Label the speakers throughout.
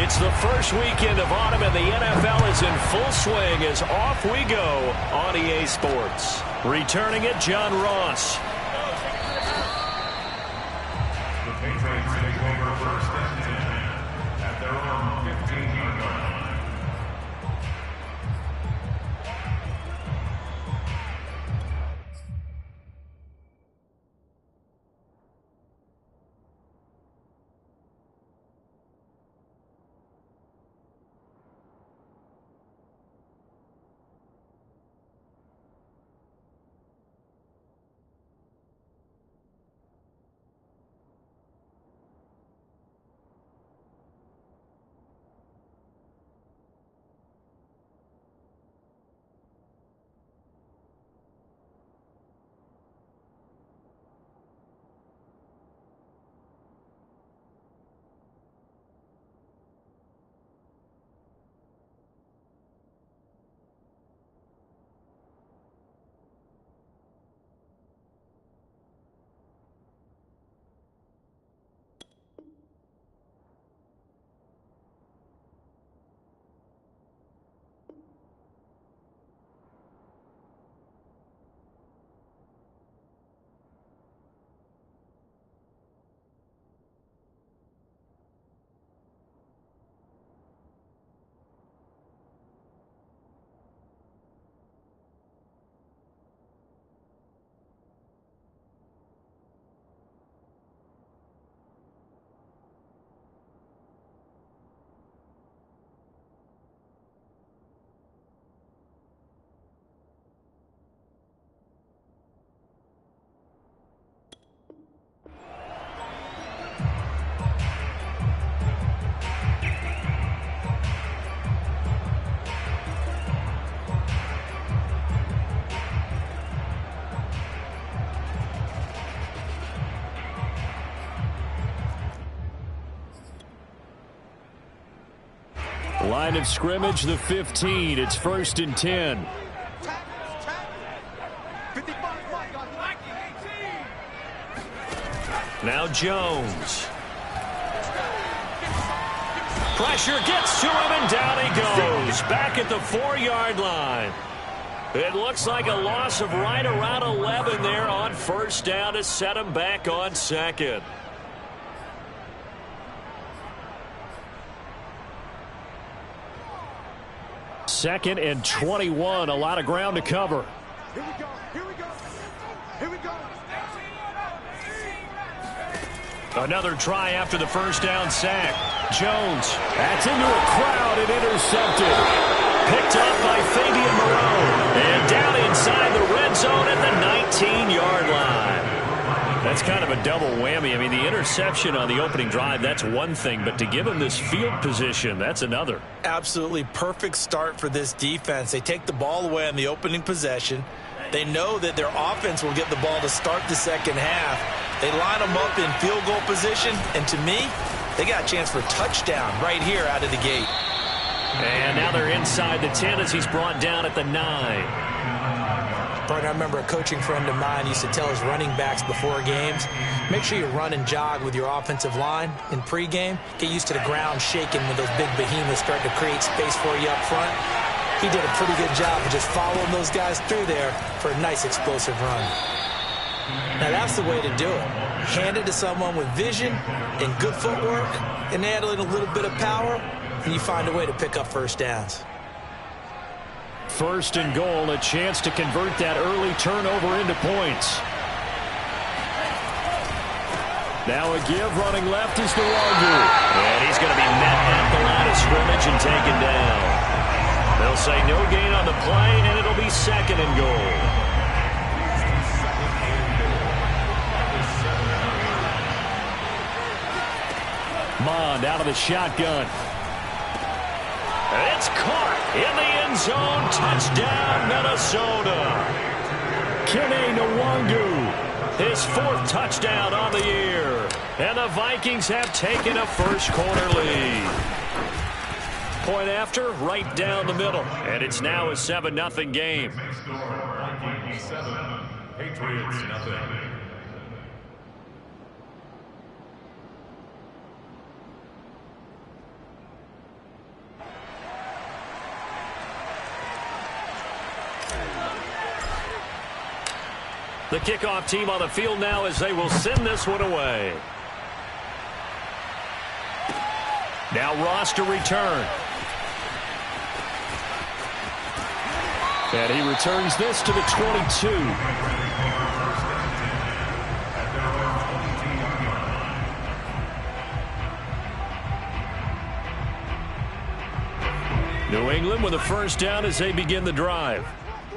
Speaker 1: It's the first weekend of autumn, and the NFL is in full swing as off we go on EA Sports. Returning it, John Ross.
Speaker 2: The Patriots take over first and 10 at their own 15-yard line.
Speaker 1: Line of scrimmage, the 15. It's 1st and 10. Now Jones. Pressure gets to him, and down he goes. Back at the 4-yard line. It looks like a loss of right around 11 there on first down to set him back on second. Second and 21, a lot of ground to cover.
Speaker 3: Here we go, here we go, here we go.
Speaker 1: Another try after the first down sack. Jones, that's into a crowd and intercepted. Picked up by Fabian Moreau. And down inside the red zone at the 19-yard line. That's kind of a double whammy. I mean, the interception on the opening drive, that's one thing. But to give him this field position, that's another.
Speaker 4: Absolutely perfect start for this defense. They take the ball away on the opening possession. They know that their offense will get the ball to start the second half. They line them up in field goal position. And to me, they got a chance for a touchdown right here out of the gate.
Speaker 1: And now they're inside the 10 as he's brought down at the 9.
Speaker 4: Partner, I remember a coaching friend of mine used to tell his running backs before games, make sure you run and jog with your offensive line in pregame. Get used to the ground shaking when those big behemoths start to create space for you up front. He did a pretty good job of just following those guys through there for a nice explosive run. Now that's the way to do it. Hand it to someone with vision and good footwork and add in a little bit of power, and you find a way to pick up first downs.
Speaker 1: First and goal, a chance to convert that early turnover into points. Now a give, running left is Nwangu. And he's going to be met at the line of scrimmage and taken down. They'll say no gain on the play, and it'll be second and goal. Mond out of the shotgun. It's caught in the end zone. Touchdown, Minnesota. Kene Nwangu, his 4th touchdown on the year. And the Vikings have taken a first-quarter lead. Point after, right down the middle. And it's now a 7-0 game.
Speaker 2: Vikings 7, Patriots nothing.
Speaker 1: The kickoff team on the field now as they will send this one away. Now Ross to return. And he returns this to the 22. New England with a first down as they begin the drive.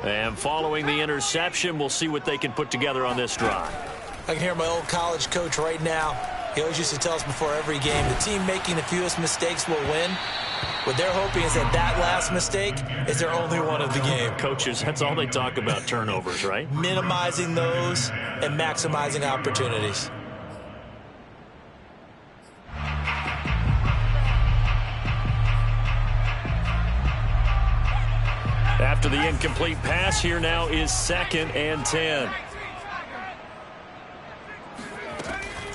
Speaker 1: And following the interception, we'll see what they can put together on this drive.
Speaker 4: I can hear my old college coach right now. He always used to tell us before every game, the team making the fewest mistakes will win. What they're hoping is that that last mistake is their only one of the game.
Speaker 1: Coaches, that's all they talk about, turnovers, right?
Speaker 4: Minimizing those and maximizing opportunities.
Speaker 1: After the incomplete pass, here now is 2nd and 10.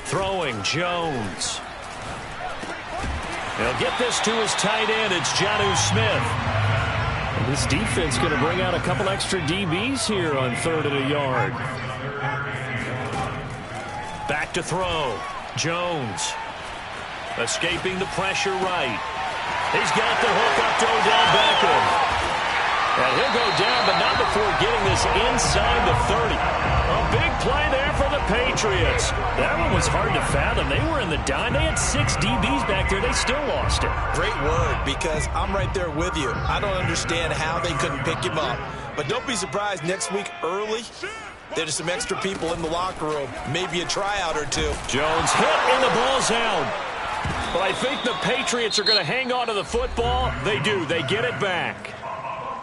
Speaker 1: Throwing, Jones. He'll get this to his tight end. It's Jonnu Smith. And this defense going to bring out a couple extra DBs here on 3rd and a yard. Back to throw. Jones. Escaping the pressure right. He's got the hook up to Odell Beckham. And he'll go down, but not before getting this inside the 30. A big play there for the Patriots. That one was hard to fathom. They were in the dime. They had 6 DBs back there. They still lost it.
Speaker 4: Great word, because I'm right there with you. I don't understand how they couldn't pick him up. But don't be surprised next week early, there's some extra people in the locker room. Maybe a tryout or two.
Speaker 1: Jones hit and the ball's out. But I think the Patriots are going to hang on to the football. They do. They get it back.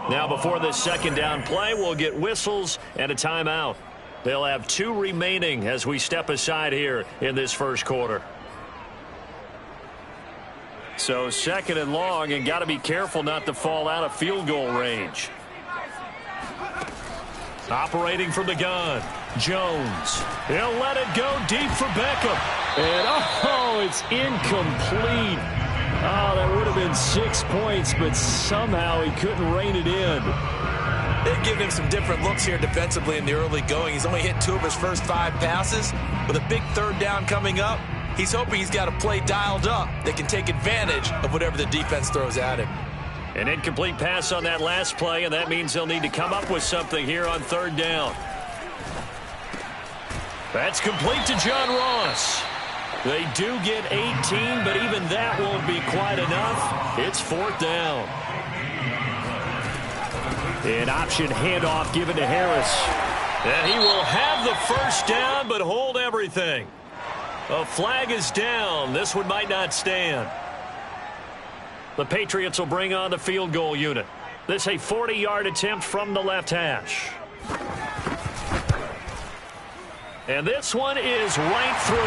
Speaker 1: Now before this second down play, we'll get whistles and a timeout. They'll have 2 remaining as we step aside here in this first quarter. So 2nd and long, and got to be careful not to fall out of field goal range. Operating from the gun, Jones. He'll let it go deep for Beckham. And oh, it's incomplete. Oh, that would have been 6 points, but somehow he couldn't rein it in.
Speaker 4: They've given him some different looks here defensively in the early going. He's only hit 2 of his first 5 passes. With a big 3rd down coming up, he's hoping he's got a play dialed up that can take advantage of whatever the defense throws at him.
Speaker 1: An incomplete pass on that last play, and that means they'll need to come up with something here on 3rd down. That's complete to John Ross. They do get 18, but even that won't be quite enough. It's 4th down. An option handoff given to Harris. And he will have the first down, but hold everything. A flag is down. This one might not stand. The Patriots will bring on the field goal unit. This a 40-yard attempt from the left hash. And this one is right through.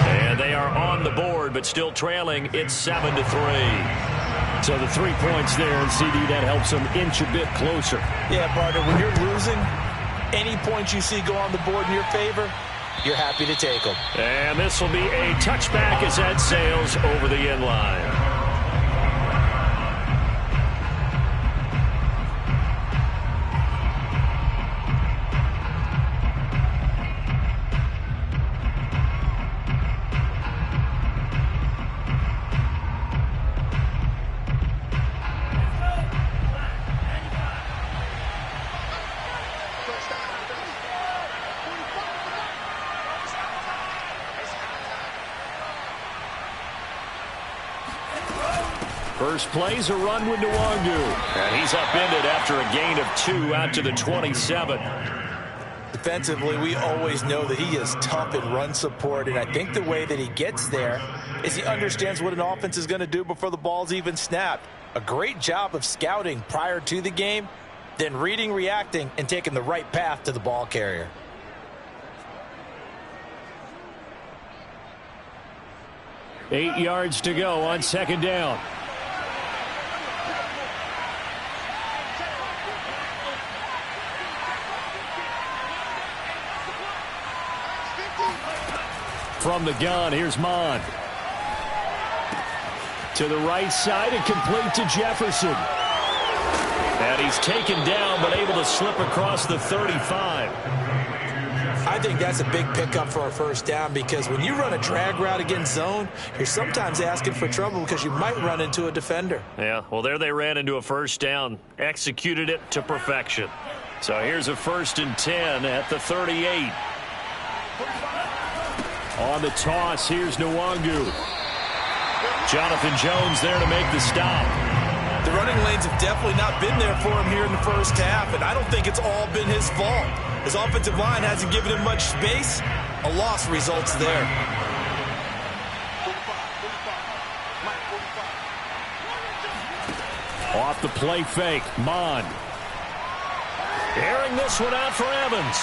Speaker 1: And they are on the board, but still trailing. It's 7-3. So the 3 points there, and CD, that helps them inch a bit closer.
Speaker 4: Yeah, partner, when you're losing, any points you see go on the board in your favor, you're happy to take them.
Speaker 1: And this will be a touchback as that sails over the end line. First play's a run with Nwangu. And he's upended after a gain of 2 out to the 27.
Speaker 4: Defensively, we always know that he is tough in run support, and I think the way that he gets there is he understands what an offense is going to do before the ball's even snapped. A great job of scouting prior to the game, then reading, reacting, and taking the right path to the ball carrier.
Speaker 1: Eight yards to go on 2nd down. From the gun, here's Mond. To the right side and complete to Jefferson. And he's taken down but able to slip across the 35.
Speaker 4: I think that's a big pickup for a first down because when you run a drag route against zone, you're sometimes asking for trouble because you might run into a defender.
Speaker 1: Yeah, well, there they ran into a first down, executed it to perfection. So here's a 1st and 10 at the 38. On the toss, here's Nwangu. Jonathan Jones there to make the stop.
Speaker 5: The running lanes have definitely not been there for him here in the first half, and I don't think it's all been his fault. His offensive line hasn't given him much space. A loss results there.
Speaker 1: Off the play fake, Mon. Airing this one out for Evans.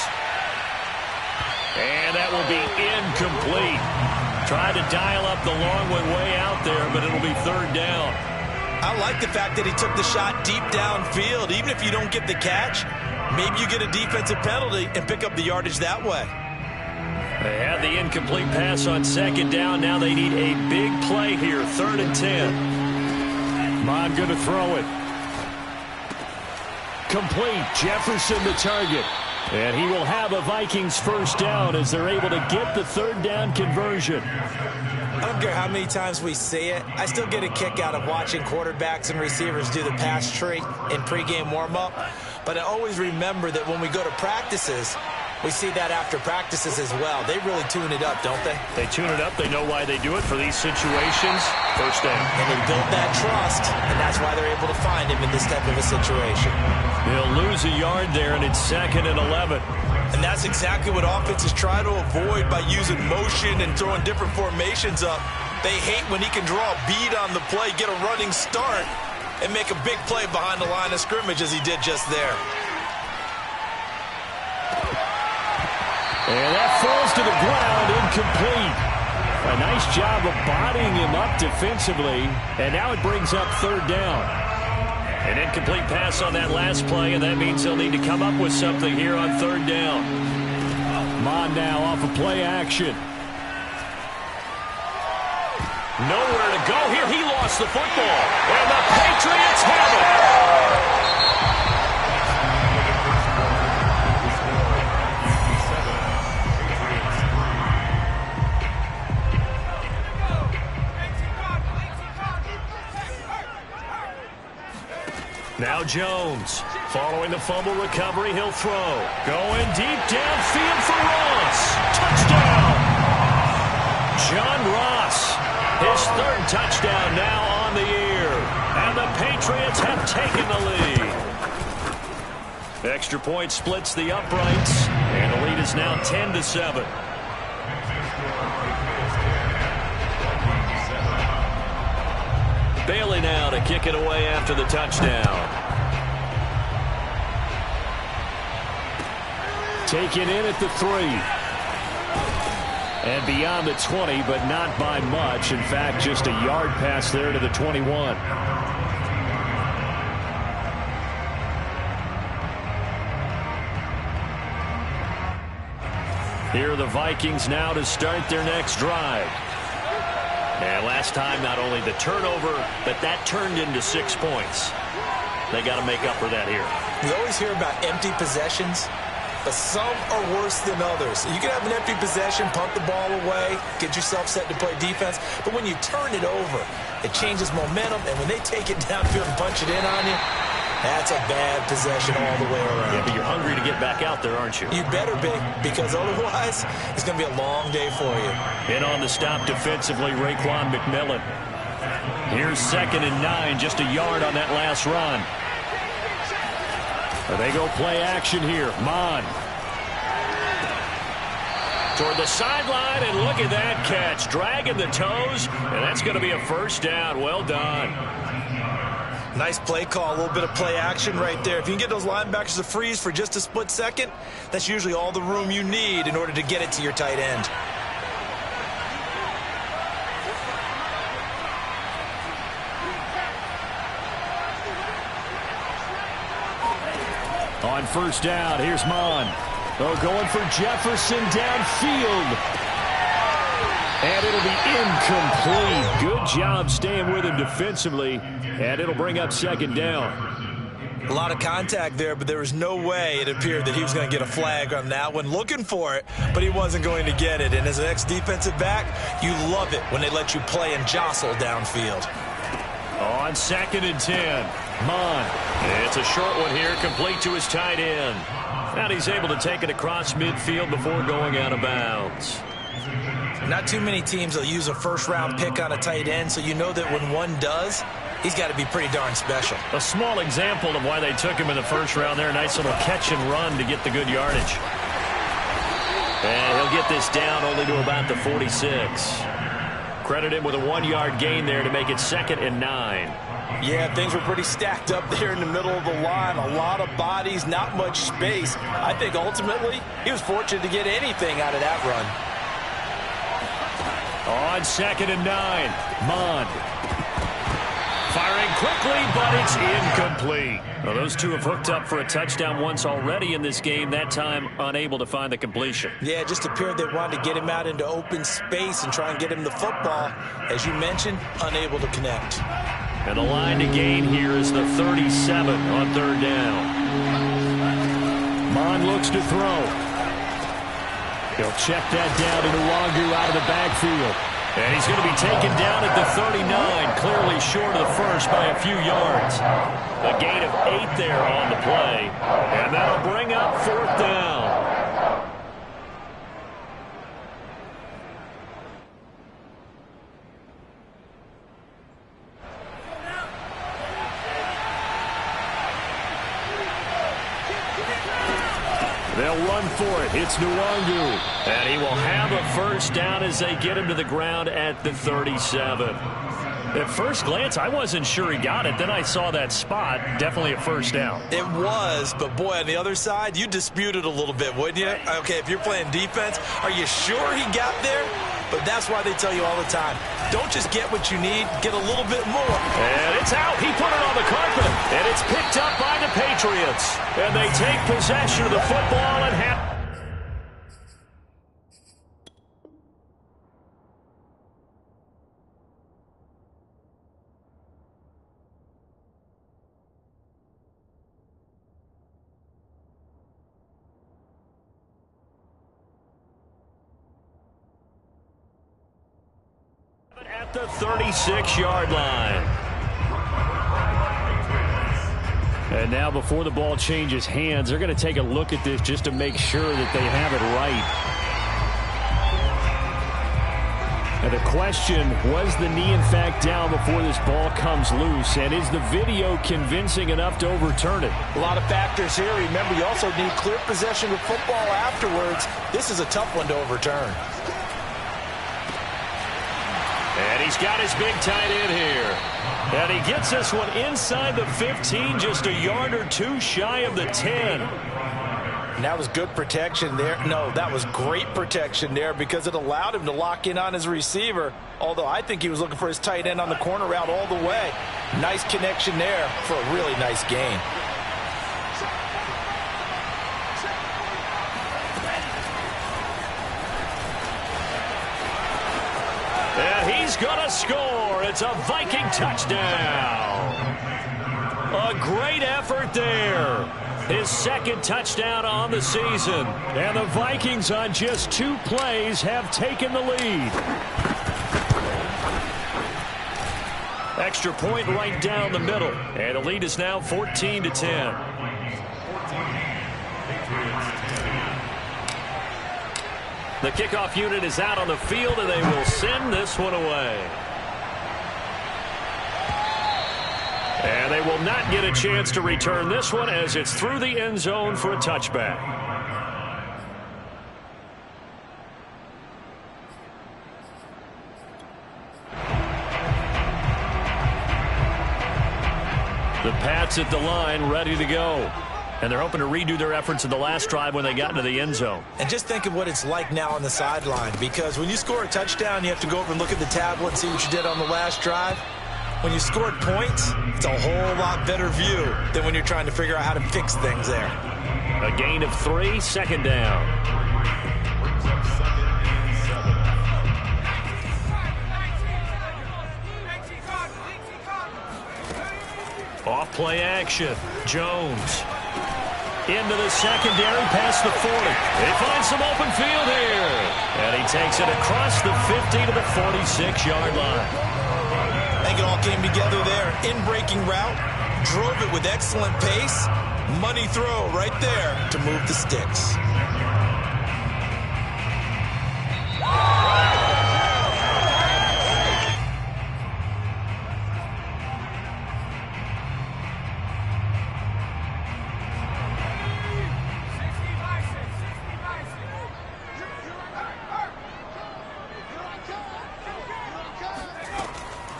Speaker 1: And that will be incomplete. Tried to dial up the long one way out there, but it'll be 3rd down.
Speaker 5: I like the fact that he took the shot deep downfield. Even if you don't get the catch, maybe you get a defensive penalty and pick up the yardage that way.
Speaker 1: They had the incomplete pass on 2nd down. Now they need a big play here, 3rd and 10. Mon going to throw it. Complete. Jefferson the target. And he will have a Vikings first down as they're able to get the 3rd down conversion.
Speaker 4: I don't care how many times we see it. I still get a kick out of watching quarterbacks and receivers do the pass tree in pregame warm-up. But I always remember that when we go to practices, we see that after practices as well. They really tune it up, don't they?
Speaker 1: They tune it up. They know why they do it for these situations. First down.
Speaker 4: And they built that trust, and that's why they're able to find him in this type of a situation.
Speaker 1: They'll lose a yard there, and it's 2nd and 11.
Speaker 5: And that's exactly what offenses try to avoid by using motion and throwing different formations up. They hate when he can draw a bead on the play, get a running start, and make a big play behind the line of scrimmage as he did just there.
Speaker 1: And that falls to the ground, incomplete. A nice job of bodying him up defensively, and now it brings up 3rd down. An incomplete pass on that last play, and that means they'll need to come up with something here on 3rd down. Mon now off of play action. Nowhere to go here. He lost the football, and the Patriots have it. Now Jones, following the fumble recovery, he'll throw. Going deep downfield for Ross. Touchdown! John Ross, his 3rd touchdown now on the year. And the Patriots have taken the lead. Extra point splits the uprights, and the lead is now 10-7. Bailey now to kick it away after the touchdown. Taken in at the 3. And beyond the 20, but not by much. In fact, just a yard pass there to the 21. Here are the Vikings now to start their next drive. And last time, not only the turnover, but that turned into 6 points. They got to make up for that here.
Speaker 4: We always hear about empty possessions, but some are worse than others. You can have an empty possession, punt the ball away, get yourself set to play defense, but when you turn it over, it changes momentum, and when they take it downfield and punch it in on you, that's a bad possession all the way around.
Speaker 1: Yeah, but you're hungry to get back out there, aren't you?
Speaker 4: You better be, because otherwise, it's going to be a long day for you.
Speaker 1: In on the stop defensively, Raekwon McMillan. Here's 2nd and 9, just a yard on that last run. They go play action here. Mon. Toward the sideline, and look at that catch. Dragging the toes, and that's going to be a first down. Well done.
Speaker 5: Nice play call, a little bit of play action right there. If you can get those linebackers to freeze for just a split second, that's usually all the room you need in order to get it to your tight end.
Speaker 1: On first down, here's Mon. Oh, going for Jefferson downfield. And it'll be incomplete. Good job staying with him defensively. And it'll bring up 2nd down.
Speaker 5: A lot of contact there, but there was no way it appeared that he was going to get a flag on that one. Looking for it, but he wasn't going to get it. And as an ex-defensive back, you love it when they let you play and jostle downfield.
Speaker 1: On 2nd and 10, Mon. It's a short one here, complete to his tight end. And he's able to take it across midfield before going out of bounds.
Speaker 5: Not too many teams will use a first-round pick on a tight end, so you know that when one does, he's got to be pretty darn special.
Speaker 1: A small example of why they took him in the first round there. Nice little catch and run to get the good yardage. And he'll get this down only to about the 46. Credit him with a 1-yard gain there to make it 2nd and 9.
Speaker 5: Yeah, things were pretty stacked up there in the middle of the line. A lot of bodies, not much space. I think ultimately he was fortunate to get anything out of that run.
Speaker 1: On 2nd and 9, Mon. Firing quickly, but it's incomplete. Well, those two have hooked up for a touchdown once already in this game, that time unable to find the completion.
Speaker 5: Yeah, it just appeared they wanted to get him out into open space and try and get him the football. As you mentioned, unable to connect.
Speaker 1: And the line to gain here is the 37 on 3rd down. Mon looks to throw. He'll check that down to Nwangu out of the backfield. And he's going to be taken down at the 39, clearly short of the first by a few yards. A gain of 8 there on the play, and that'll bring up 4th down. They'll run for it. It's Nwangu. And he will have a first down as they get him to the ground at the 37. At first glance, I wasn't sure he got it. Then I saw that spot. Definitely a first down.
Speaker 5: It was, but boy, on the other side, you dispute it a little bit, wouldn't you? Okay, if you're playing defense, are you sure he got there? But that's why they tell you all the time, don't just get what you need, get a little bit more.
Speaker 1: And it's out. He put it on the carpet. And it's picked up by the Patriots. And they take possession of the football and have... at the 36-yard line. And now before the ball changes hands, they're going to take a look at this just to make sure that they have it right. And the question, was the knee in fact down before this ball comes loose? And is the video convincing enough to overturn it?
Speaker 5: A lot of factors here. Remember, you also need clear possession of football afterwards. This is a tough one to overturn.
Speaker 1: And he's got his big tight end here. And he gets this one inside the 15, just a yard or two shy of the 10.
Speaker 5: And that was good protection there. No, that was great protection there because it allowed him to lock in on his receiver. Although I think he was looking for his tight end on the corner route all the way. Nice connection there for a really nice gain.
Speaker 1: And he's going to score. It's a Viking touchdown. A great effort there. His 2nd touchdown on the season. And the Vikings on just 2 plays have taken the lead. Extra point right down the middle. And the lead is now 14-10. The kickoff unit is out on the field, and they will send this one away. And they will not get a chance to return this one as it's through the end zone for a touchback. The Pats at the line, ready to go. And they're hoping to redo their efforts in the last drive when they got into the end zone.
Speaker 5: And just think of what it's like now on the sideline, because when you score a touchdown, you have to go over and look at the tablet and see what you did on the last drive. When you scored points, it's a whole lot better view than when you're trying to figure out how to fix things there.
Speaker 1: A gain of 3, 2nd down. Off play action. Jones. Into the secondary, past the 40. They find some open field here. And he takes it across the 50 to the 46-yard line.
Speaker 5: I think it all came together there. In-breaking route. Drove it with excellent pace. Money throw right there to move the sticks.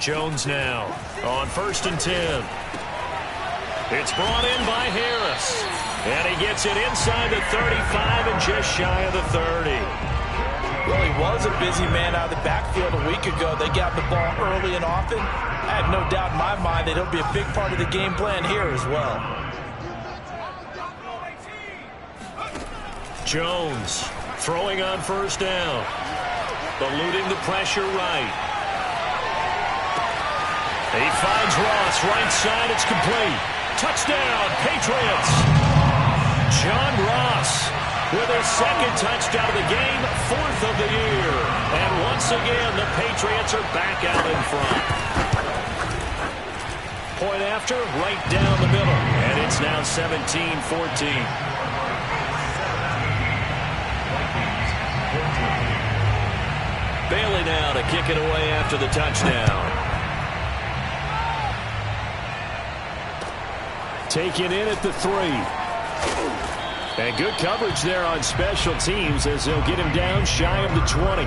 Speaker 1: Jones now on 1st and 10. It's brought in by Harris. And he gets it inside the 35 and just shy of the 30.
Speaker 5: Well, he was a busy man out of the backfield a week ago. They got the ball early and often. I have no doubt in my mind that he'll be a big part of the game plan here as well.
Speaker 1: Jones throwing on 1st down. Eluding the pressure right. He finds Ross, right side, it's complete. Touchdown, Patriots. John Ross with his 2nd touchdown of the game, 4th of the year. And once again, the Patriots are back out in front. Point after, right down the middle. And it's now 17-14. Bailey now to kick it away after the touchdown. Taken in at the 3. And good coverage there on special teams as they'll get him down shy of the 20.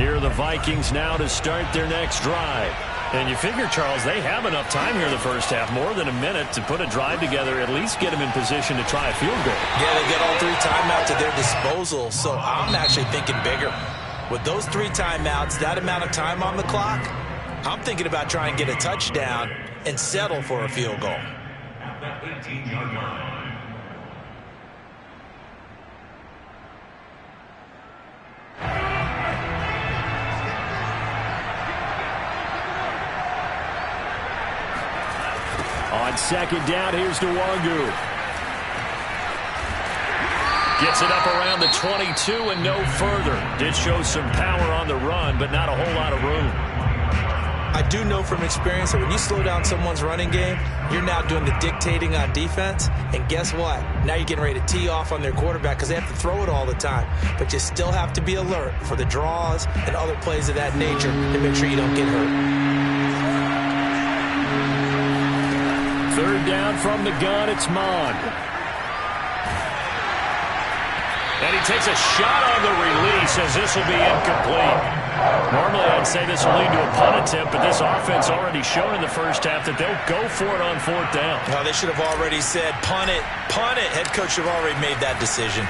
Speaker 1: Here are the Vikings now to start their next drive. And you figure, Charles, they have enough time here in the first half, more than a minute, to put a drive together, at least get them in position to try a field goal.
Speaker 5: Yeah, they get all 3 timeouts at their disposal, so I'm actually thinking bigger. With those 3 timeouts, that amount of time on the clock, I'm thinking about trying to get a touchdown and settle for a field goal.
Speaker 2: At that 18-yard line.
Speaker 1: On 2nd down, here's Nwangu. Gets it up around the 22 and no further. Did show some power on the run, but not a whole lot of room.
Speaker 5: I do know from experience that when you slow down someone's running game, you're now doing the dictating on defense. And guess what? Now you're getting ready to tee off on their quarterback because they have to throw it all the time. But you still have to be alert for the draws and other plays of that nature to make sure you don't get hurt.
Speaker 1: 3rd down from the gun, it's Mond. And he takes a shot on the release as this will be incomplete. Normally I'd say this will lead to a punt attempt, but this offense already showed in the first half that they'll go for it on 4th down.
Speaker 5: No, they should have already said punt it, punt it. Head coach should have already made that decision.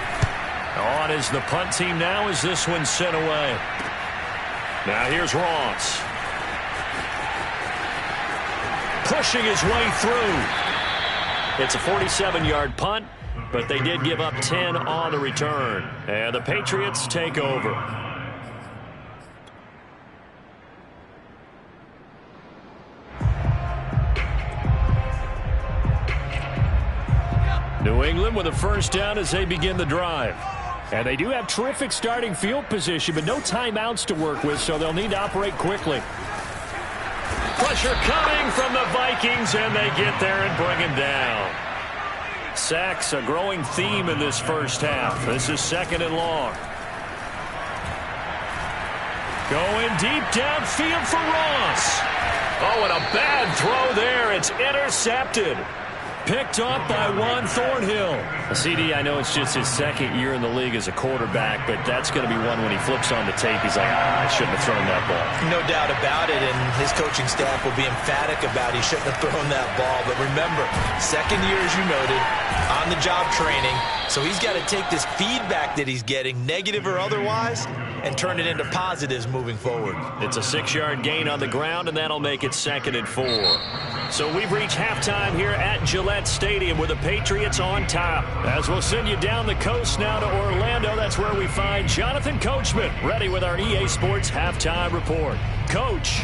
Speaker 1: On is the punt team now as this one's sent away. Now here's Ross. Pushing his way through. It's a 47-yard punt, but they did give up 10 on the return. And the Patriots take over. New England with a 1st down as they begin the drive. And they do have terrific starting field position, but no timeouts to work with, so they'll need to operate quickly. Pressure coming from the Vikings, and they get there and bring him down. Sacks, a growing theme in this first half. This is 2nd and long. Going deep downfield for Ross. Oh, and a bad throw there. It's intercepted. Picked up by Juan Thornhill. CD, I know it's just his 2nd year in the league as a quarterback, but that's going to be one when he flips on the tape, he's like, I shouldn't have thrown that ball.
Speaker 5: No doubt about it, and his coaching staff will be emphatic about he shouldn't have thrown that ball. But remember, 2nd year, as you noted, on-the-job training, so he's got to take this feedback that he's getting, negative or otherwise, and turn it into positives moving forward.
Speaker 1: It's a 6-yard gain on the ground, and that'll make it 2nd and 4. So we've reached halftime here at Gillette Stadium with the Patriots on top. As we'll send you down the coast now to Orlando, that's where we find Jonathan Coachman ready with our EA Sports halftime report. Coach.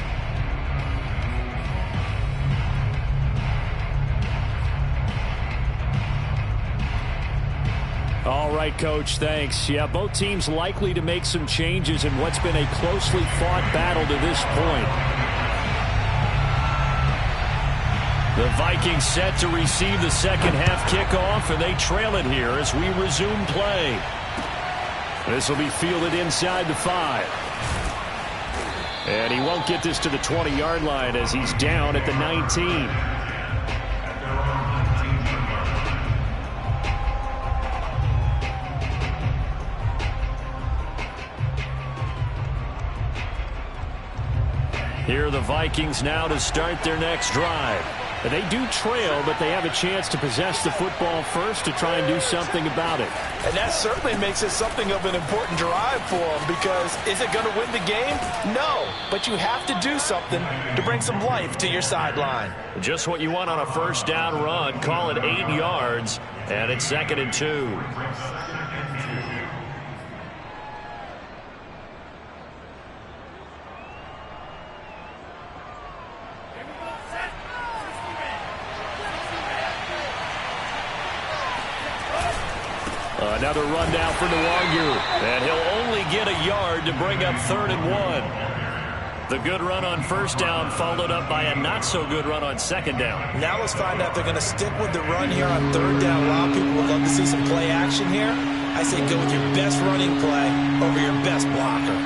Speaker 1: All right, Coach, thanks. Yeah, both teams likely to make some changes in what's been a closely fought battle to this point. The Vikings set to receive the second half kickoff, and they trail it here as we resume play. This will be fielded inside the 5. And he won't get this to the 20-yard line as he's down at the 19. Here are the Vikings now to start their next drive. They do trail, but they have a chance to possess the football first to try and do something about it.
Speaker 5: And that certainly makes it something of an important drive for them, because is it going to win the game? No, but you have to do something to bring some life to your sideline.
Speaker 1: Just what you want on a first down run. Call it 8 yards, and it's 2nd and 2. Another run down for Nwangu, and he'll only get a yard to bring up 3rd and 1. The good run on first down followed up by a not-so-good run on second down.
Speaker 5: Now let's find out if they're going to stick with the run here on 3rd down. A lot of people would love to see some play action here. I say go with your best running play over your best blocker.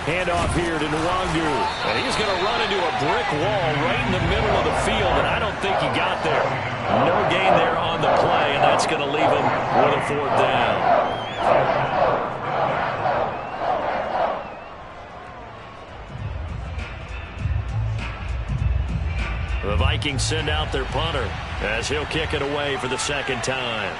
Speaker 1: Handoff here to Nwangu, and he's going to run into a brick wall right in the middle of the field, and I don't think he got there. No gain there on the play, and that's going to leave him with a 4th down. The Vikings send out their punter as he'll kick it away for the 2nd time.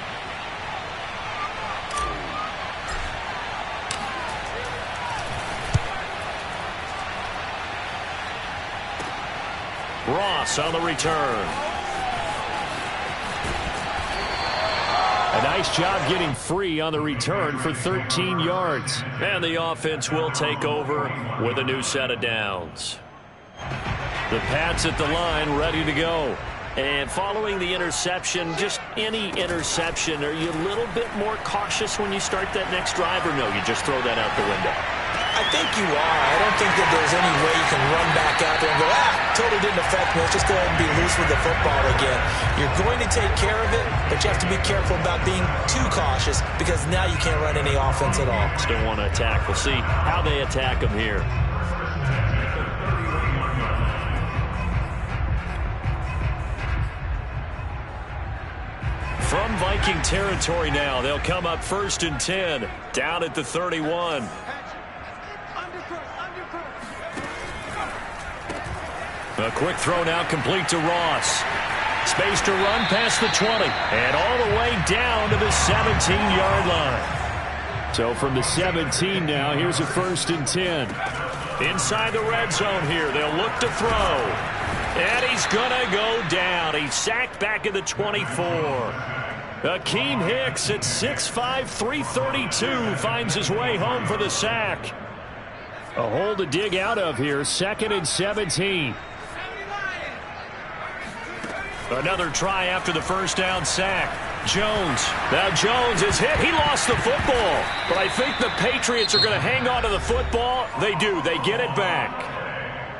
Speaker 1: Ross on the return. A nice job getting free on the return for 13 yards. And the offense will take over with a new set of downs. The Pats at the line, ready to go. And following the interception, just any interception, are you a little bit more cautious when you start that next drive, or no, you just throw that out the window?
Speaker 5: I think you are. I don't think that there's any way you can run back out there and go, totally didn't affect me. Let's just go ahead and be loose with the football again. You're going to take care of it, but you have to be careful about being too cautious, because now you can't run any offense at all.
Speaker 1: Still want to attack. We'll see how they attack them here. From Viking territory now, they'll come up 1st and 10, down at the 31. A quick throw now complete to Ross. Space to run past the 20 and all the way down to the 17-yard line. So from the 17 now, here's a 1st and 10. Inside the red zone here, they'll look to throw. And he's going to go down. He's sacked back at the 24. Akeem Hicks at 6'5", 332 finds his way home for the sack. A hole to dig out of here, 2nd and 17. Another try after the first down sack. Jones. Now Jones is hit. He lost the football. But I think the Patriots are going to hang on to the football. They do. They get it back.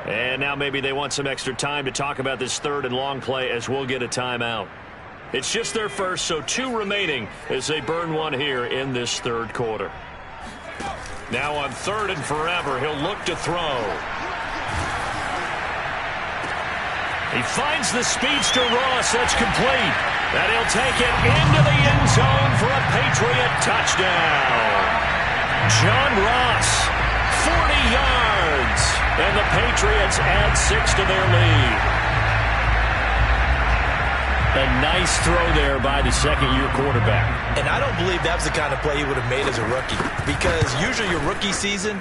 Speaker 1: And now maybe they want some extra time to talk about this 3rd and long play, as we'll get a timeout. It's just their first, so 2 remaining as they burn one here in this 3rd quarter. Now on 3rd and forever, he'll look to throw. He finds the speedster Ross. That's complete. And he'll take it into the end zone for a Patriot touchdown. John Ross, 40 yards. And the Patriots add 6 to their lead. A nice throw there by the second-year quarterback.
Speaker 5: And I don't believe that was the kind of play he would have made as a rookie, because usually your rookie season,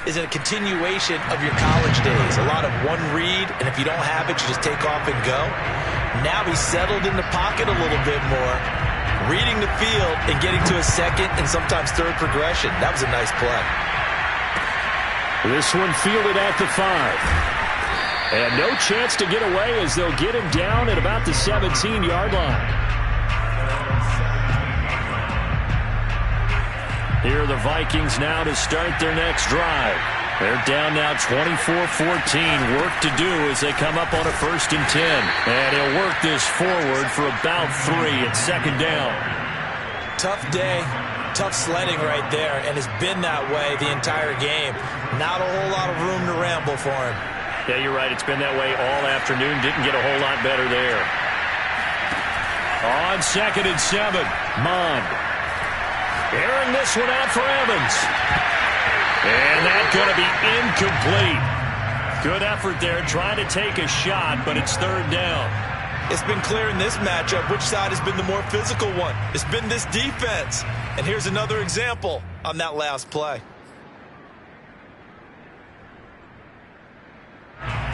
Speaker 5: is a continuation of your college days. A lot of one read, and if you don't have it, you just take off and go. Now he's settled in the pocket a little bit more, reading the field and getting to a second and sometimes third progression. That was a nice play.
Speaker 1: This one fielded at the 5. And no chance to get away as they'll get him down at about the 17-yard line. Here are the Vikings now to start their next drive. They're down now 24-14. Work to do as they come up on a 1st and 10. And he'll work this forward for about 3 at 2nd down.
Speaker 4: Tough day, tough sledding right there, and it's been that way the entire game. Not a whole lot of room to ramble for him.
Speaker 1: Yeah, you're right. It's been that way all afternoon. Didn't get a whole lot better there. On 2nd and 7, Mond. Airing this one out for Evans. And that's going to be incomplete. Good effort there trying to take a shot, but it's 3rd down.
Speaker 5: It's been clear in this matchup which side has been the more physical one. It's been this defense. And here's another example on that last play.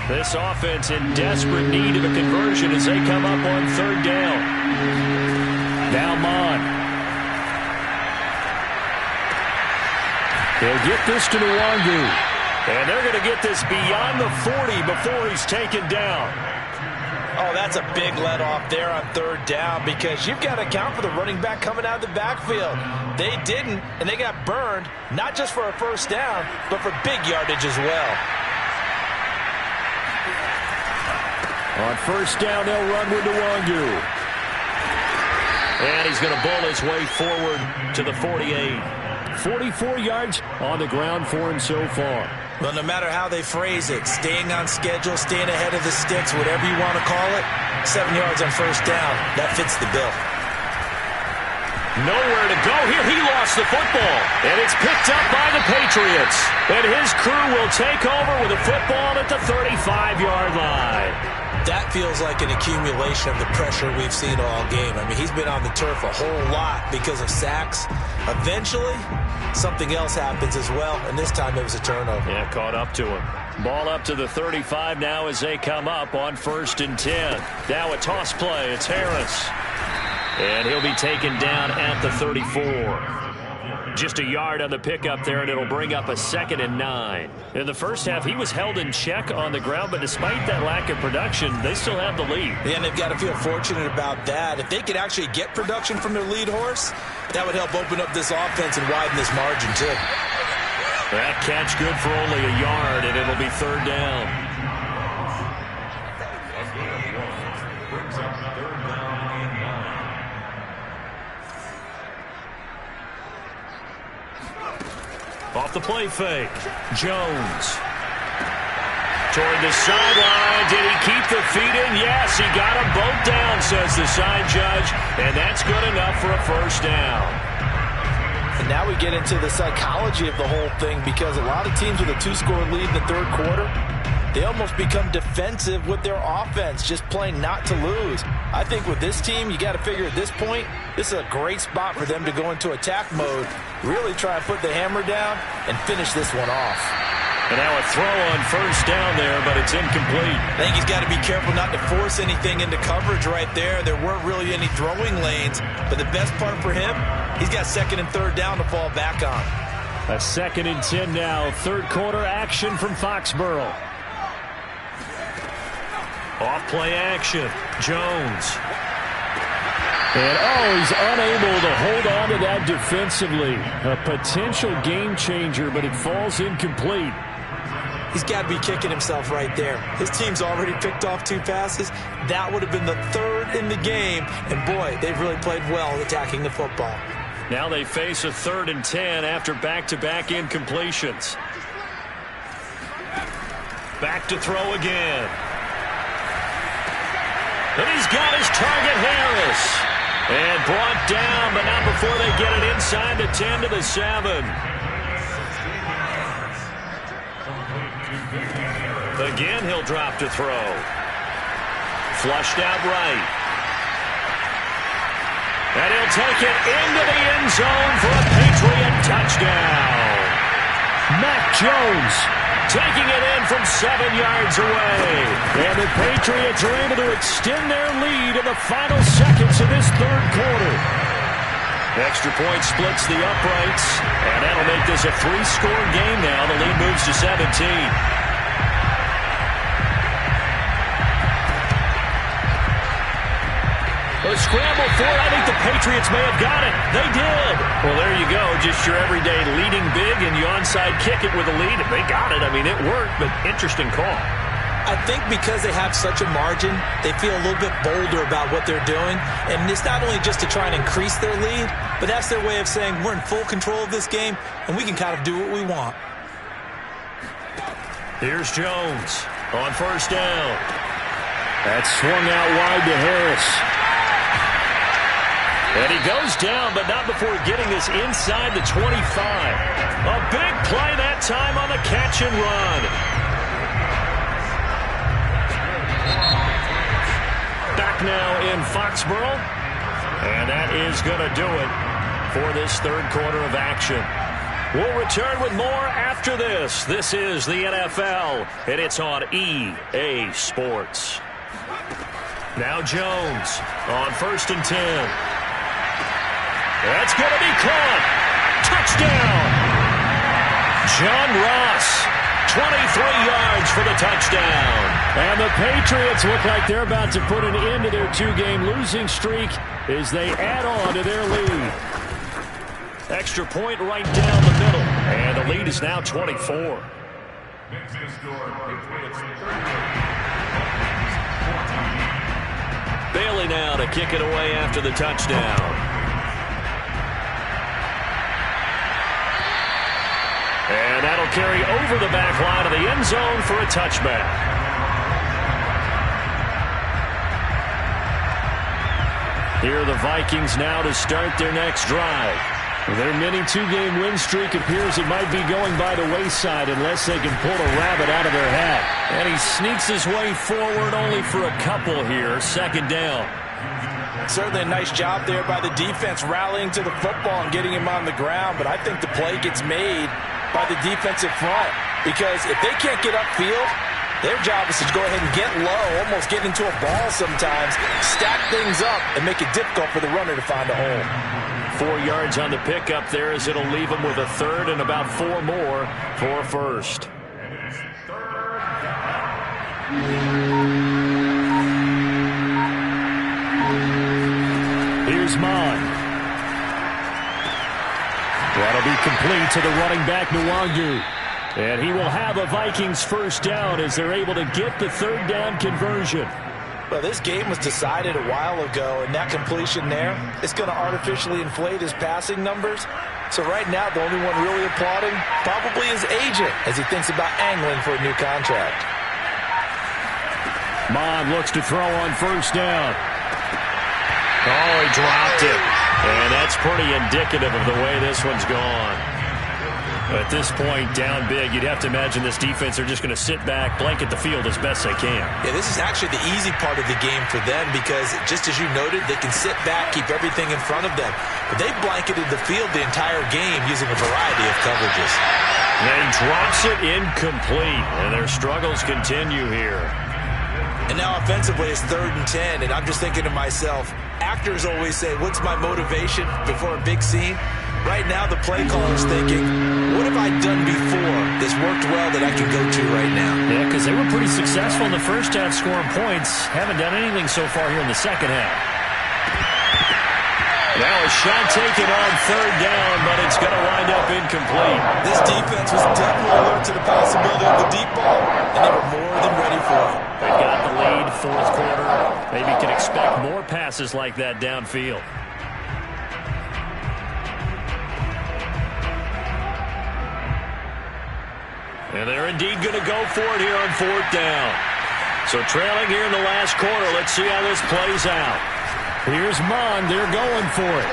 Speaker 1: This offense in desperate need of a conversion as they come up on 3rd down. Now Mond. They'll get this to Nwangu. And they're going to get this beyond the 40 before he's taken down.
Speaker 4: Oh, that's a big let off there on 3rd down because you've got to account for the running back coming out of the backfield. They didn't, and they got burned, not just for a 1st down, but for big yardage as well.
Speaker 1: On 1st down, they'll run with Nwangu. And he's going to bull his way forward to the 48. 44 yards on the ground for him so far.
Speaker 4: Well, no matter how they phrase it, staying on schedule, staying ahead of the sticks, whatever you want to call it, 7 yards on 1st down, that fits the bill.
Speaker 1: Nowhere to go here. He lost the football, and it's picked up by the Patriots. And his crew will take over with a football at the 35-yard line.
Speaker 4: That feels like an accumulation of the pressure we've seen all game. I mean, he's been on the turf a whole lot because of sacks. Eventually, something else happens as well, and this time it was a turnover.
Speaker 1: Yeah, caught up to him. Ball up to the 35 now as they come up on 1st and 10. Now a toss play. It's Harris. And he'll be taken down at the 34. Just a yard on the pickup there, and it'll bring up a 2nd and 9. In the first half, he was held in check on the ground, but despite that lack of production, they still have the lead.
Speaker 4: Yeah, and they've got to feel fortunate about that. If they could actually get production from their lead horse, that would help open up this offense and widen this margin, too.
Speaker 1: That catch good for only a yard, and it'll be 3rd down.
Speaker 2: Brings up 3rd down and 9.
Speaker 1: Off the play fake, Jones. Toward the sideline. Did he keep the feet in? Yes, he got them both down, says the side judge. And that's good enough for a 1st down.
Speaker 4: And now we get into the psychology of the whole thing because a lot of teams with a 2-score lead in the 3rd quarter, they almost become defensive with their offense, just playing not to lose. I think with this team, you got to figure at this point, this is a great spot for them to go into attack mode, really try and put the hammer down and finish this one off.
Speaker 1: And now a throw on 1st down there, but it's incomplete.
Speaker 5: I think he's got to be careful not to force anything into coverage right there. There weren't really any throwing lanes, but the best part for him, he's got 2nd and 3rd down to fall back on.
Speaker 1: A 2nd and 10 now. 3rd quarter action from Foxborough. Off play action, Jones. And, he's unable to hold on to that defensively. A potential game changer, but it falls incomplete.
Speaker 4: He's got to be kicking himself right there. His team's already picked off 2 passes. That would have been the 3rd in the game. And, boy, they've really played well attacking the football.
Speaker 1: Now they face a 3rd and 10 after back-to-back incompletions. Back to throw again. And he's got his target, Harris. And brought down, but not before they get it inside the 10 to the 7. Again, he'll drop to throw. Flushed out right. And he'll take it into the end zone for a Patriot touchdown. Mac Jones taking it in from 7 yards away. And the Patriots are able to extend their lead in the final seconds of this third quarter. Extra point splits the uprights, and that'll make this a 3-score game now. The lead moves to 17. A scramble for it. I think the Patriots may have got it. They did. Well, there you go. Just your everyday leading big, and you onside kick it with a lead. They got it. I mean, it worked, but interesting call.
Speaker 4: I think because they have such a margin, they feel a little bit bolder about what they're doing. And it's not only just to try and increase their lead, but that's their way of saying we're in full control of this game, and we can kind of do what we want.
Speaker 1: Here's Jones on first down. That's swung out wide to Harris. And he goes down, but not before getting this inside the 25. A big play that time on the catch and run. Back now in Foxborough. And that is going to do it for this third quarter of action. We'll return with more after this. This is the NFL, and it's on EA Sports. Now Jones on first and 10. That's going to be caught. Touchdown. John Ross, 23 yards for the touchdown. And the Patriots look like they're about to put an end to their 2-game losing streak as they add on to their lead. Extra point right down the middle. And the lead is now 24. Bailey now to kick it away after the touchdown. And that'll carry over the back line of the end zone for a touchback. Here are the Vikings now to start their next drive. Their mini 2-game win streak appears it might be going by the wayside unless they can pull a rabbit out of their hat. And he sneaks his way forward only for a couple here. Second down.
Speaker 5: Certainly a nice job there by the defense rallying to the football and getting him on the ground. But I think the play gets made by the defensive front, because if they can't get upfield, their job is to go ahead and get low, almost get into a ball sometimes, stack things up, and make it difficult for the runner to find a hole.
Speaker 1: 4 yards on the pickup there as it'll leave them with a third and about 4 more for first. Here's Mon. That'll be complete to the running back, Nwangu. And he will have a Vikings first down as they're able to get the third down conversion.
Speaker 5: Well, this game was decided a while ago, and that completion there is going to artificially inflate his passing numbers. So right now, the only one really applauding probably his agent as he thinks about angling for a new contract.
Speaker 1: Mon looks to throw on first down. Oh, he dropped it. And that's pretty indicative of the way this one's gone. At this point, down big, you'd have to imagine this defense are just going to sit back, blanket the field as best they can.
Speaker 4: Yeah, this is actually the easy part of the game for them because, just as you noted, they can sit back, keep everything in front of them. But they blanketed the field the entire game using a variety of coverages.
Speaker 1: And he drops it incomplete, and their struggles continue here.
Speaker 4: And now offensively it's 3rd and 10, and I'm just thinking to myself, actors always say, what's my motivation before a big scene? Right now the play caller's thinking, what have I done before that's worked well that I can go to right now?
Speaker 1: Yeah, because they were pretty successful in the first half scoring points. Haven't done anything so far here in the second half. Now a shot taken on 3rd down, but it's going to wind up incomplete.
Speaker 4: This defense was definitely alert to the possibility of the deep ball, and they were more than ready for it.
Speaker 1: They've got the lead, 4th quarter. Maybe can expect more passes like that downfield. And they're indeed going to go for it here on 4th down. So trailing here in the last quarter, let's see how this plays out. Here's Mon. They're going for it.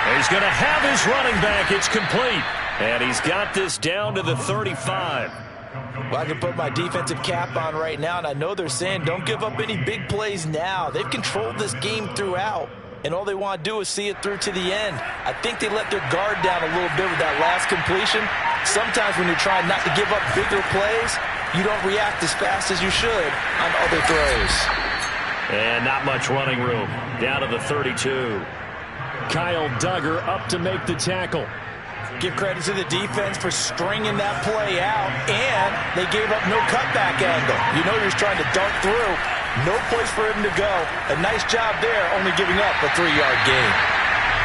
Speaker 1: And he's going to have his running back. It's complete. And he's got this down to the 35.
Speaker 4: Well, I can put my defensive cap on right now, and I know they're saying don't give up any big plays now. They've controlled this game throughout, and all they want to do is see it through to the end. I think they let their guard down a little bit with that last completion,
Speaker 5: Sometimes when you're trying not to give up bigger plays, you don't react as fast as you should on other throws.
Speaker 1: And not much running room. Down to the 32. Kyle Duggar up to make the tackle.
Speaker 5: Give credit to the defense for stringing that play out, and they gave up no cutback angle. You know he was trying to dunk through. No place for him to go. A nice job there, only giving up a 3-yard gain.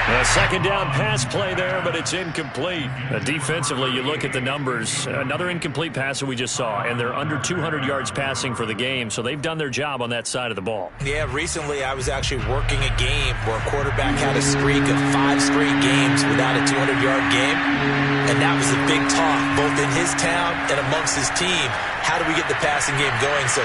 Speaker 1: A second down pass play there, but it's incomplete. Defensively, you look at the numbers. Another incomplete pass that we just saw, and they're under 200 yards passing for the game, so they've done their job on that side of the ball.
Speaker 5: Yeah, recently I was actually working a game where a quarterback had a streak of 5 straight games without a 200-yard game, and that was the big talk, both in his town and amongst his team. How do we get the passing game going? So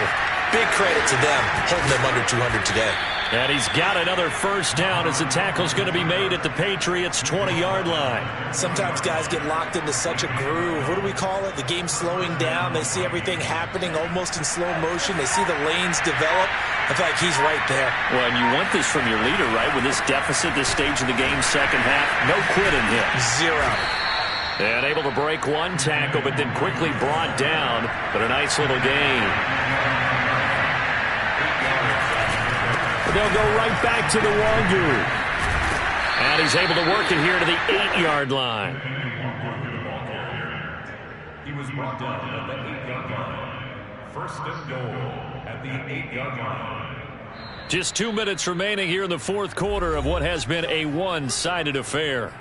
Speaker 5: big credit to them, holding them under 200 today.
Speaker 1: And he's got another first down as the tackle's going to be made at the Patriots' 20-yard line.
Speaker 5: Sometimes guys get locked into such a groove. What do we call it? The game's slowing down. They see everything happening almost in slow motion. They see the lanes develop. I feel like he's right there.
Speaker 1: Well, and you want this from your leader, right? With this deficit, this stage of the game, second half, no quitting him.
Speaker 5: 0.
Speaker 1: And able to break one tackle, but then quickly brought down. But a nice little gain. They'll go right back to the Wagyu. And he's able to work it here to the 8-yard line.
Speaker 2: He was brought down at the 8-yard line. First and goal at the 8-yard line.
Speaker 1: Just 2 minutes remaining here in the fourth quarter of what has been a one-sided affair.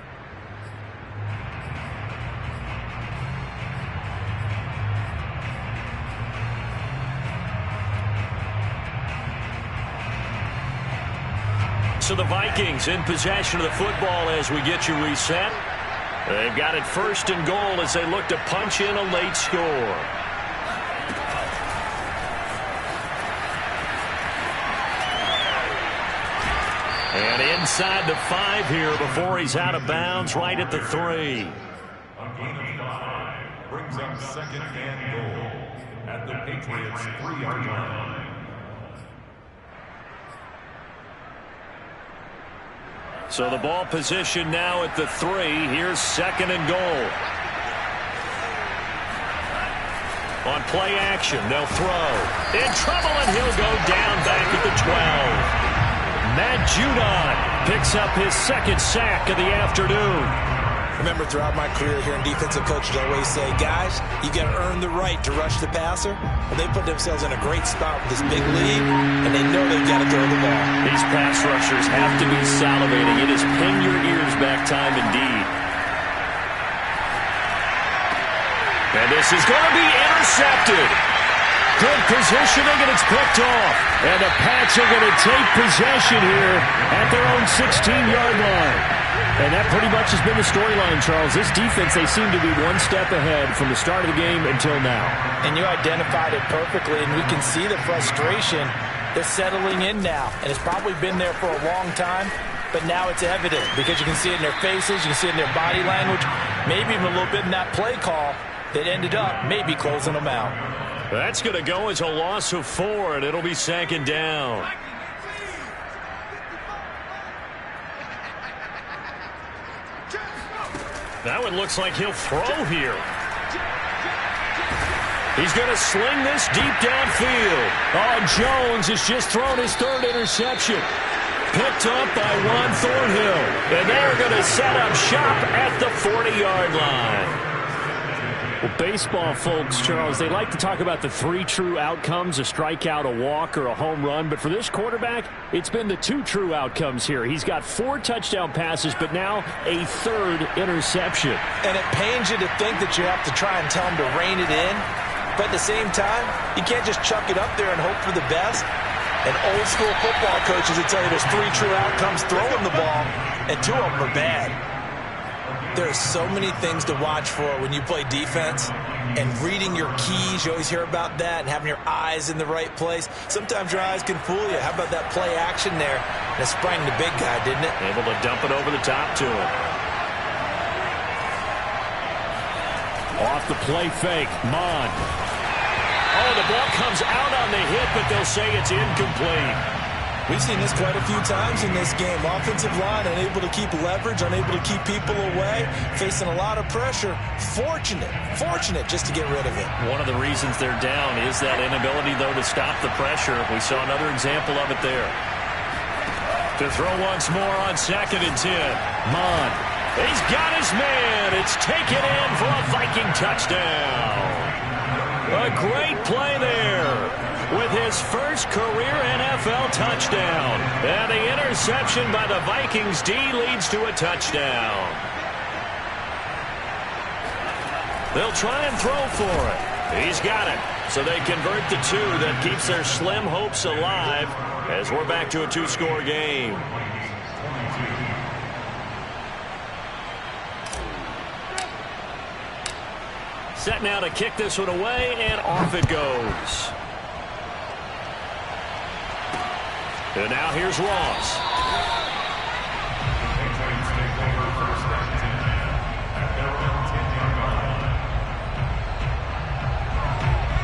Speaker 1: So the Vikings in possession of the football as we get you reset. They've got it first and goal as they look to punch in a late score. And inside the 5 here before he's out of bounds, right at the 3.
Speaker 2: A gain of 5 brings up second and goal at the Patriots' 3-yard line.
Speaker 1: So the ball position now at the 3. Here's second and goal. On play action, they'll throw. In trouble, and he'll go down back at the 12. Matt Judon picks up his second sack of the afternoon.
Speaker 5: Remember, throughout my career here in defensive coaches, I always say, guys, you got to earn the right to rush the passer. Well, they put themselves in a great spot with this big lead, and they know they've got to throw the ball.
Speaker 1: These pass rushers have to be salivating. It is pin your ears back time indeed. And this is going to be intercepted. Good positioning, and it's picked off. And the Pats are going to take possession here at their own 16-yard line. And that pretty much has been the storyline, Charles. This defense, they seem to be one step ahead from the start of the game until now.
Speaker 5: And you identified it perfectly, and we can see the frustration that's settling in now. And it's probably been there for a long time, but now it's evident because you can see it in their faces, you can see it in their body language, maybe even a little bit in that play call that ended up maybe closing them out.
Speaker 1: That's going to go as a loss of 4, and it'll be second down. That one looks like he'll throw here. He's going to sling this deep downfield. Oh, Jones has just thrown his 3rd interception. Picked up by Ron Thornhill. And they're going to set up shop at the 40-yard line. Well, baseball folks, Charles, they like to talk about the 3 true outcomes, a strikeout, a walk, or a home run. But for this quarterback, it's been the 2 true outcomes here. He's got 4 touchdown passes, but now a 3rd interception.
Speaker 5: And it pains you to think that you have to try and tell him to rein it in. But at the same time, you can't just chuck it up there and hope for the best. And old school football coaches will tell you there's 3 true outcomes throwing the ball, and 2 of them are bad. There are so many things to watch for when you play defense, and reading your keys, you always hear about that, and having your eyes in the right place. Sometimes your eyes can fool you. How about that play action there? And it sprang the big guy, didn't it?
Speaker 1: Able to dump it over the top to him. Off the play fake, Mond. Oh, the ball comes out on the hit, but they'll say it's incomplete.
Speaker 5: We've seen this quite a few times in this game. Offensive line unable to keep leverage, unable to keep people away, facing a lot of pressure. Fortunate just to get rid of it.
Speaker 1: One of the reasons they're down is that inability, though, to stop the pressure. We saw another example of it there. To throw once more on 2nd and 10. Mon. He's got his man. It's taken in for a Viking touchdown. A great play there with his first career NFL touchdown. And the interception by the Vikings D leads to a touchdown. They'll try and throw for it. He's got it. So they convert the 2. That keeps their slim hopes alive as we're back to a 2-score game. Set now to kick this one away, and off it goes. And now here's Ross.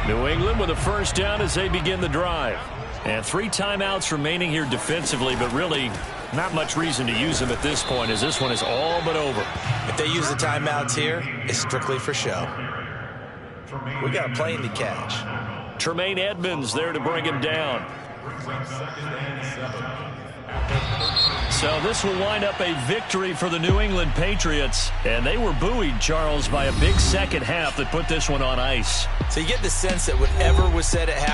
Speaker 1: New England with a first down as they begin the drive. And 3 timeouts remaining here defensively, but really not much reason to use them at this point as this one is all but over.
Speaker 5: If they use the timeouts here, it's strictly for show. We got a plane to catch.
Speaker 1: Tremaine Edmonds there to bring him down. So this will wind up a victory for the New England Patriots. And they were buoyed, Charles, by a big second half that put this one on ice.
Speaker 5: So you get the sense that whatever was said at half